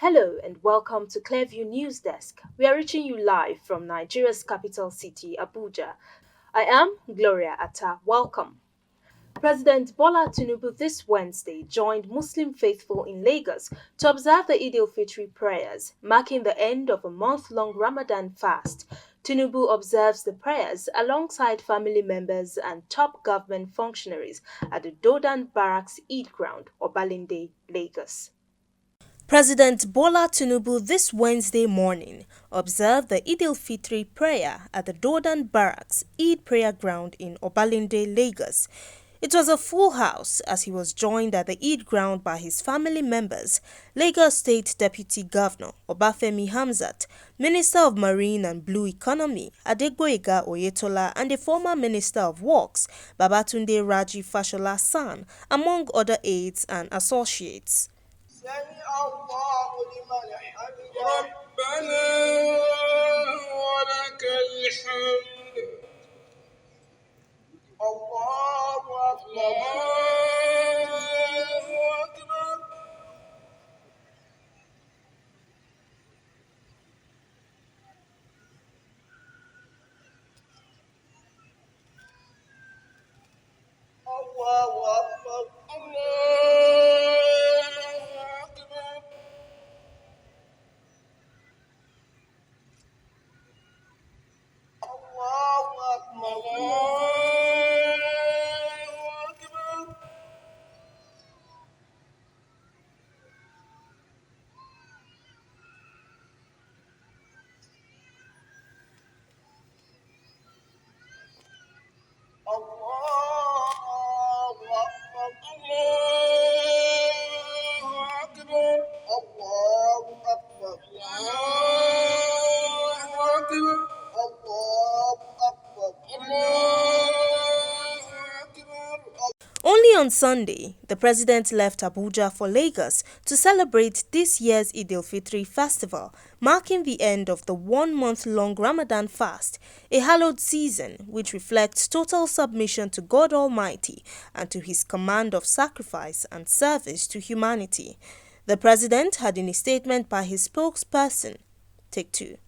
Hello and welcome to Clearview News Desk. We are reaching you live from Nigeria's capital city, Abuja. I am Gloria Atta. Welcome. President Bola Tinubu this Wednesday joined Muslim faithful in Lagos to observe the Eid al-Fitr prayers, marking the end of a month-long Ramadan fast. Tinubu observes the prayers alongside family members and top government functionaries at the Dodan Barracks Eid ground, Obalende, Lagos. President Bola Tinubu this Wednesday morning observed the Eid al-Fitr prayer at the Dodan Barracks Eid prayer ground in Obalende, Lagos. It was a full house as he was joined at the Eid ground by his family members, Lagos State Deputy Governor Obafemi Hamzat, Minister of Marine and Blue Economy Adegboyega Oyetola, and the former Minister of Works Babatunde Raji Fashola San, among other aides and associates. سمع الله لمن حمده ربنا ولك الحمد الله أكبر الله أكبر الله أكبر الله أكبر الله أكبر الله أكبر الله أكبر الله أكبر الله أكبر الله أكبر الله أكبر. Only on Sunday, the president left Abuja for Lagos to celebrate this year's Eid al-Fitr festival, marking the end of the one-month-long Ramadan fast, a hallowed season which reflects total submission to God Almighty and to his command of sacrifice and service to humanity. The president had in a statement by his spokesperson, Take Two.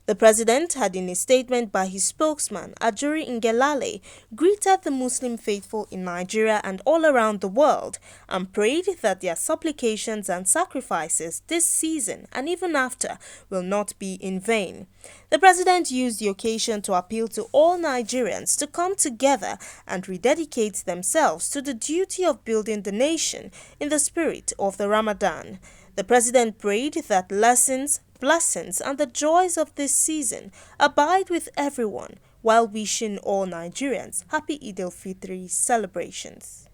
The president had in a statement by his spokesman, Ajuri Ngelale, greeted the Muslim faithful in Nigeria and all around the world and prayed that their supplications and sacrifices this season and even after will not be in vain. The president used the occasion to appeal to all Nigerians to come together and rededicate themselves to the duty of building the nation in the spirit of the Ramadan. The president prayed that lessons, blessings, and the joys of this season abide with everyone while wishing all Nigerians happy Eid al-Fitr celebrations.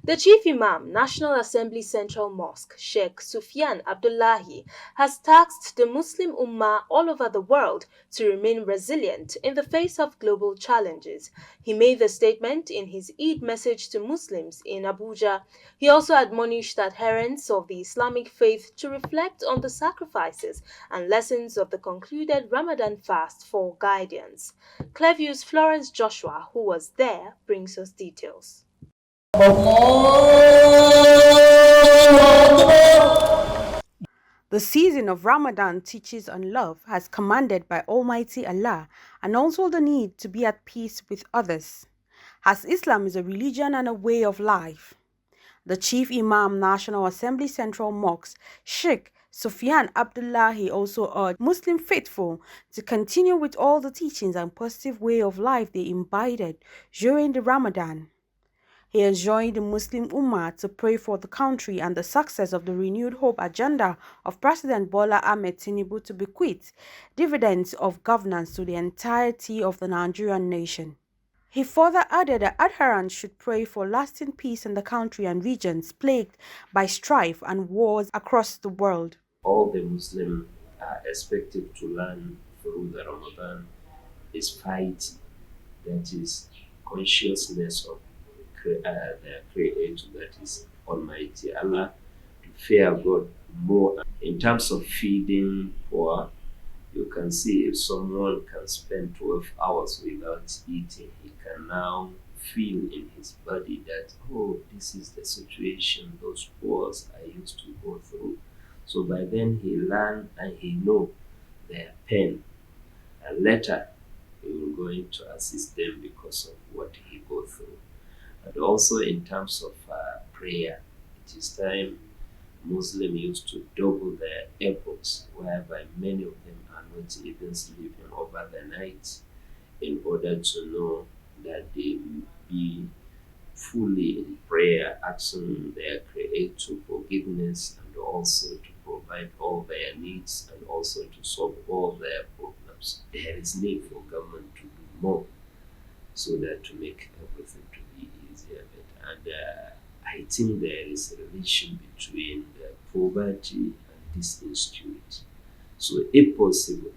The Chief Imam, National Assembly Central Mosque, Sheikh Sufyan Abdullahi, has tasked the Muslim Ummah all over the world to remain resilient in the face of global challenges. He made the statement in his Eid message to Muslims in Abuja. He also admonished adherents of the Islamic faith to reflect on the sacrifices and lessons of the concluded Ramadan fast for guidance. Clearview's Florence Joshua, who was there, brings us details. The season of Ramadan teaches on love as commanded by Almighty Allah and also the need to be at peace with others, as Islam is a religion and a way of life. The Chief Imam, National Assembly Central Mosque, Sheikh Sufyan Abdullahi, also urged Muslim faithful to continue with all the teachings and positive way of life they imbibed during the Ramadan. He enjoined the Muslim Ummah to pray for the country and the success of the renewed hope agenda of President Bola Ahmed Tinubu to bequeath dividends of governance to the entirety of the Nigerian nation. He further added that adherents should pray for lasting peace in the country and regions plagued by strife and wars across the world. All the Muslims are expected to learn through the Ramadan is fight, that is consciousness of their creator, that is Almighty Allah, to fear God more. In terms of feeding poor, you can see if someone can spend 12 hours without eating, he can now feel in his body that, oh, this is the situation those wars I used to go through. So by then he learned and he know their pain, and later he will going to assist them because of what he go through. And also in terms of prayer, it is time Muslims used to double their efforts, whereby many of them are not even sleeping over the night in order to know that they will be fully in prayer, asking their Creator forgiveness and also to provide all their needs and also to solve all their problems. There is need for government to do more so that to make everything to be easier. And I think there is a relation between the poverty and this insecurity. So if possible,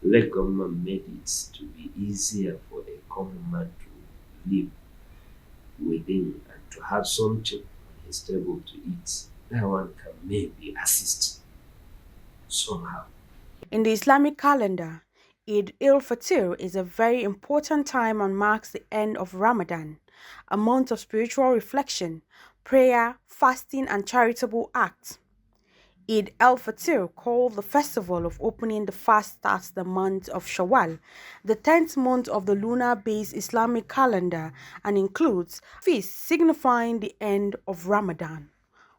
let government make it to be easier for a common man to live within and to have something on his table to eat. That one can maybe assist somehow. In the Islamic calendar, Eid al-Fitr is a very important time and marks the end of Ramadan, a month of spiritual reflection, prayer, fasting, and charitable acts. Eid al-Fitr, called the festival of opening the fast, starts the month of Shawwal, the 10th month of the lunar-based Islamic calendar, and includes feasts signifying the end of Ramadan.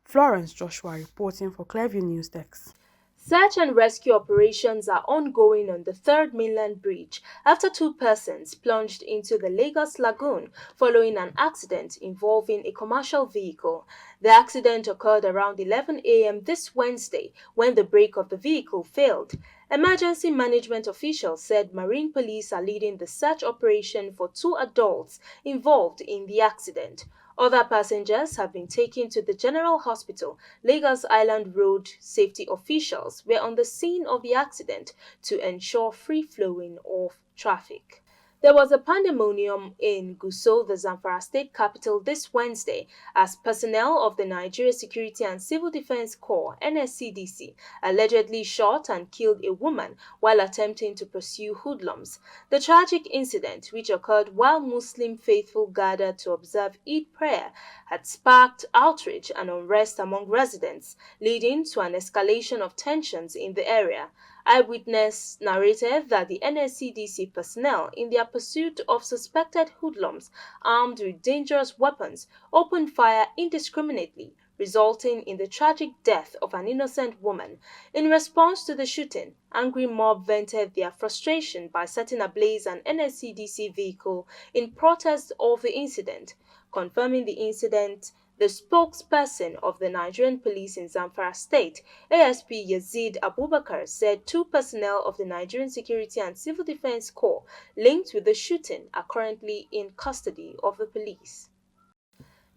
Florence Joshua reporting for Clearview News Desk. Search and rescue operations are ongoing on the Third Mainland Bridge after two persons plunged into the Lagos Lagoon following an accident involving a commercial vehicle. The accident occurred around 11 a.m. this Wednesday when the brake of the vehicle failed. Emergency management officials said Marine Police are leading the search operation for two adults involved in the accident. Other passengers have been taken to the General Hospital. Lagos Island Road safety officials were on the scene of the accident to ensure free flowing of traffic. There was a pandemonium in Gusau, the Zamfara state capital, this Wednesday as personnel of the Nigeria Security and Civil Defense Corps (NSCDC) allegedly shot and killed a woman while attempting to pursue hoodlums. The tragic incident, which occurred while Muslim faithful gathered to observe Eid prayer, had sparked outrage and unrest among residents, leading to an escalation of tensions in the area. Eyewitness narrated that the NSCDC personnel, in their pursuit of suspected hoodlums armed with dangerous weapons, opened fire indiscriminately, resulting in the tragic death of an innocent woman. In response to the shooting, angry mob vented their frustration by setting ablaze an NSCDC vehicle in protest of the incident. Confirming the incident, the spokesperson of the Nigerian police in Zamfara state, ASP Yazid Abubakar, said two personnel of the Nigerian Security and Civil Defense Corps linked with the shooting are currently in custody of the police.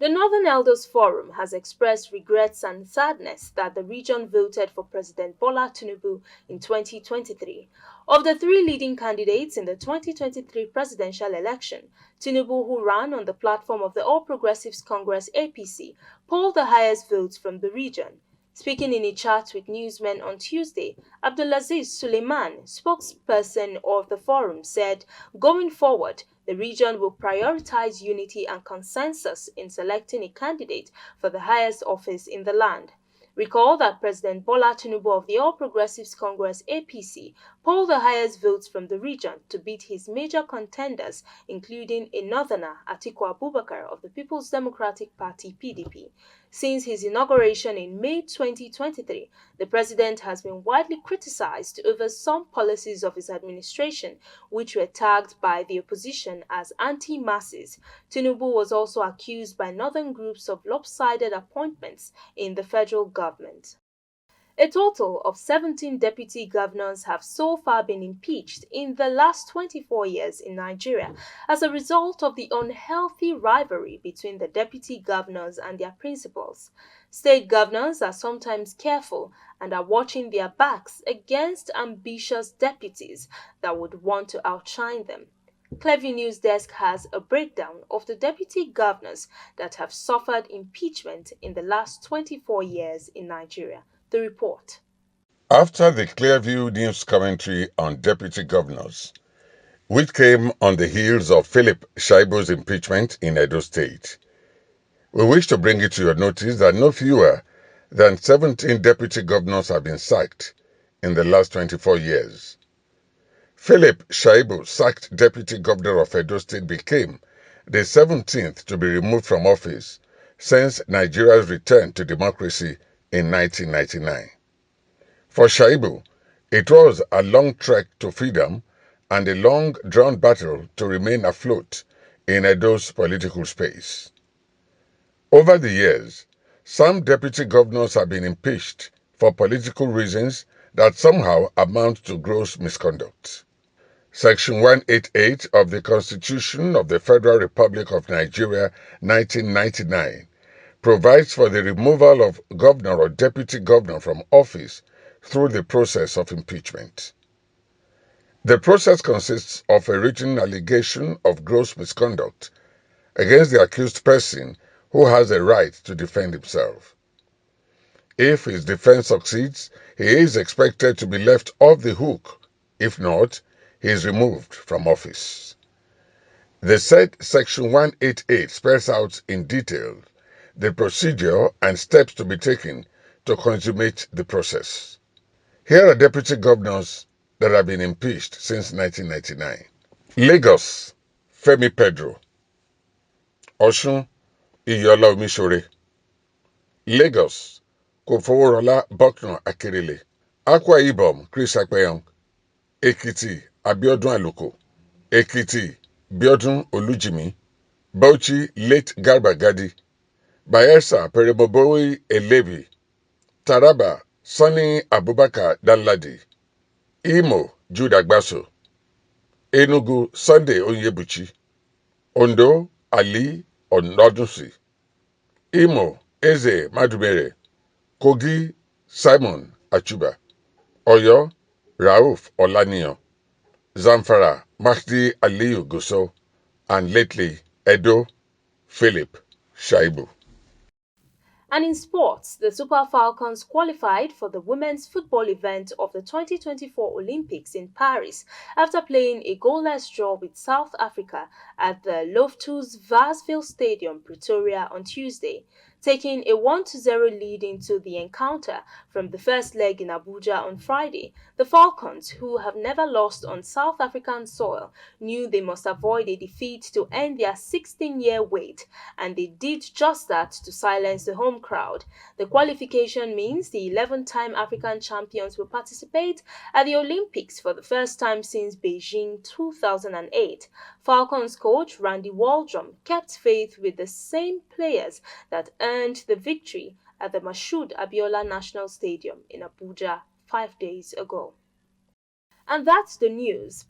The Northern Elders Forum has expressed regrets and sadness that the region voted for President Bola Tinubu in 2023. Of the three leading candidates in the 2023 presidential election, Tinubu, who ran on the platform of the All Progressives Congress (APC), polled the highest votes from the region. Speaking in a chat with newsmen on Tuesday, Abdulaziz Suleiman, spokesperson of the forum, said, "Going forward, the region will prioritize unity and consensus in selecting a candidate for the highest office in the land." Recall that President Bola Tinubu of the All Progressives Congress (APC) polled the highest votes from the region to beat his major contenders, including a northerner, Atiku Abubakar of the People's Democratic Party (PDP). Since his inauguration in May 2023, the president has been widely criticized over some policies of his administration, which were tagged by the opposition as anti-masses. Tinubu was also accused by northern groups of lopsided appointments in the federal government. A total of 17 deputy governors have so far been impeached in the last 24 years in Nigeria as a result of the unhealthy rivalry between the deputy governors and their principals. State governors are sometimes careful and are watching their backs against ambitious deputies that would want to outshine them. Clearview News Desk has a breakdown of the deputy governors that have suffered impeachment in the last 24 years in Nigeria. The report. After the Clearview News commentary on deputy governors, which came on the heels of Philip Shaibu's impeachment in Edo State. We wish to bring it to your notice that no fewer than 17 deputy governors have been sacked in the last 24 years. Philip Shaibu, sacked deputy governor of Edo State, became the 17th to be removed from office since Nigeria's return to democracy in 1999. For Shaibu, it was a long trek to freedom and a long drawn battle to remain afloat in Edo's political space. Over the years, some deputy governors have been impeached for political reasons that somehow amount to gross misconduct. Section 188 of the Constitution of the Federal Republic of Nigeria, 1999, provides for the removal of governor or deputy governor from office through the process of impeachment. The process consists of a written allegation of gross misconduct against the accused person who has a right to defend himself. If his defense succeeds, he is expected to be left off the hook. If not, he is removed from office. The said Section 188 spells out in detail the procedure and steps to be taken to consummate the process. Here are deputy governors that have been impeached since 1999. Lagos, Femi Pedro. Osun, Iyola Omishore. Lagos, Kofoworola Bucknor Akerele. Akwa Ibom, Chris Akpeyong. Ekiti, Abiodun Aluko. Ekiti, Biodun Olujimi. Bauchi, late Garba Gadi. Bayelsa, Pereboboyi Elevi. Taraba, Sani Abubakar Danladi. Imo, Jude Agbaso. Enugu, Sunday Onyebuchi. Ondo, Ali Onodunsi. Imo, Eze Madumere. Kogi, Simon Achuba. Oyo, Rauf Olaniyan. Zamfara, Mahdi Aliyu Guso. And lately, Edo, Philip Shaibu. And in sports, the Super Falcons qualified for the women's football event of the 2024 Olympics in Paris after playing a goalless draw with South Africa at the Loftus Versfeld Stadium, Pretoria on Tuesday, taking a 1-0 lead into the encounter from the first leg in Abuja on Friday. The Falcons, who have never lost on South African soil, knew they must avoid a defeat to end their 16-year wait, and they did just that to silence the home crowd. The qualification means the 11-time African champions will participate at the Olympics for the first time since Beijing 2008. Falcons coach Randy Waldrum kept faith with the same players that earned the victory at the Mashood Abiola National Stadium in Abuja 5 days ago. And that's the news.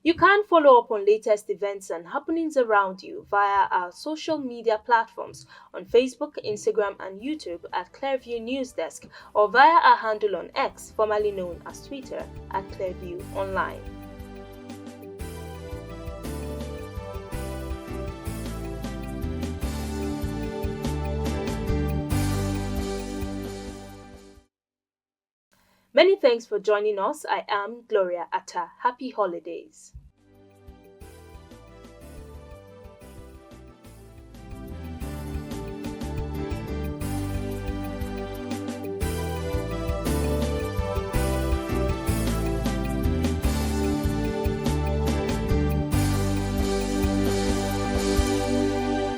You can follow up on latest events and happenings around you via our social media platforms on Facebook, Instagram, and YouTube at Clearview News Desk, or via our handle on X, formerly known as Twitter, at Clearview Online. Many thanks for joining us. I am Gloria Atta. Happy holidays.